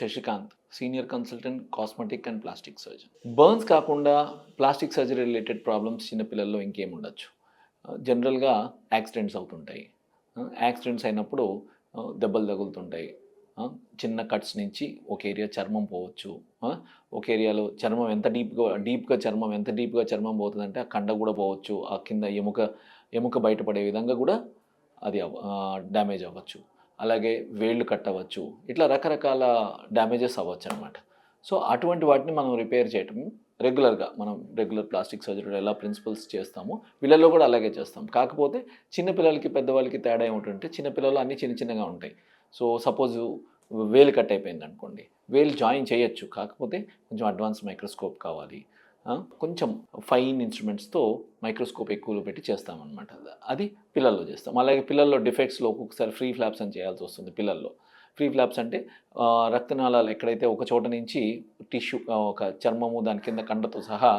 Sasikanth, senior consultant cosmetic and plastic surgeon. Burns కాకుండా plastic surgery related problems చిన్నపిల్లల్లో ఇంకేముండొచ్చు. జనరల్గా యాక్సిడెంట్స్ అవుతుంటాయి. యాక్సిడెంట్స్ అయినప్పుడు దెబ్బలు తగులుతుంటాయి. చిన్న కట్స్ నుంచి ఒక ఏరియా చర్మం పోవచ్చు. ఒక ఏరియాలో చర్మం ఎంత డీప్గా చర్మం పోతుందంటే ఆ కండ కూడా పోవచ్చు. ఆ కింద ఎముక బయటపడే విధంగా కూడా అది డ్యామేజ్ అవ్వచ్చు. అలాగే వేళ్ళు కట్ అవ్వచ్చు. ఇట్లా రకరకాల డ్యామేజెస్ అవ్వచ్చు అనమాట. సో అటువంటి వాటిని మనం రిపేర్ చేయటం రెగ్యులర్గా మనం రెగ్యులర్ ప్లాస్టిక్ సర్జరీలో ఎలా ప్రిన్సిపల్స్ చేస్తామో వీళ్ళల్లో కూడా అలాగే చేస్తాం. కాకపోతే చిన్నపిల్లలకి పెద్దవాళ్ళకి తేడా ఏమిటంటే చిన్నపిల్లలు అన్నీ చిన్నగా ఉంటాయి. సో సపోజు వేలు కట్ అయిపోయింది అనుకోండి, వేలు జాయిన్ చేయొచ్చు. కాకపోతే కొంచెం అడ్వాన్స్ మైక్రోస్కోప్ కావాలి. కొంచెం ఫైన్ ఇన్స్ట్రుమెంట్స్తో మైక్రోస్కోప్ ఎక్కువలో పెట్టి చేస్తామన్నమాట. అది పిల్లల్లో చేస్తాం. అలాగే పిల్లల్లో డిఫెక్ట్స్లో ఒక్కొక్కసారి ఫ్రీ ఫ్లాప్స్ అని చేయాల్సి వస్తుంది పిల్లల్లో. ఫ్రీ ఫ్లాప్స్ అంటే రక్తనాళాలు ఎక్కడైతే ఒక చోట నుంచి టిష్యూ ఒక చర్మము దాని కింద కండతో సహా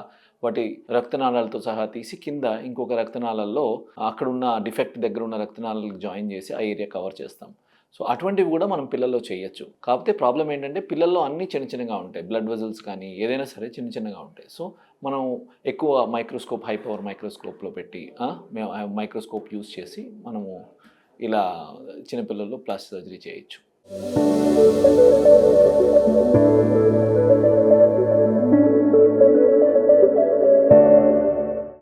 వాటి రక్తనాళాలతో సహా తీసి కింద ఇంకొక రక్తనాళాల్లో అక్కడున్న డిఫెక్ట్ దగ్గర ఉన్న రక్తనాళాలకు జాయిన్ చేసి ఆ ఏరియా కవర్ చేస్తాం. సో అటువంటివి కూడా మనం పిల్లల్లో చేయొచ్చు. కాకపోతే ప్రాబ్లం ఏంటంటే పిల్లల్లో అన్నీ చిన్నగా ఉంటాయి. బ్లడ్ వెజల్స్ కానీ ఏదైనా సరే చిన్నగా ఉంటాయి. సో మనం ఎక్కువ మైక్రోస్కోప్ హై పవర్ మైక్రోస్కోప్లో పెట్టి మైక్రోస్కోప్ యూస్ చేసి మనము ఇలా చిన్నపిల్లల్లో ప్లాస్టిక్ సర్జరీ చేయొచ్చు.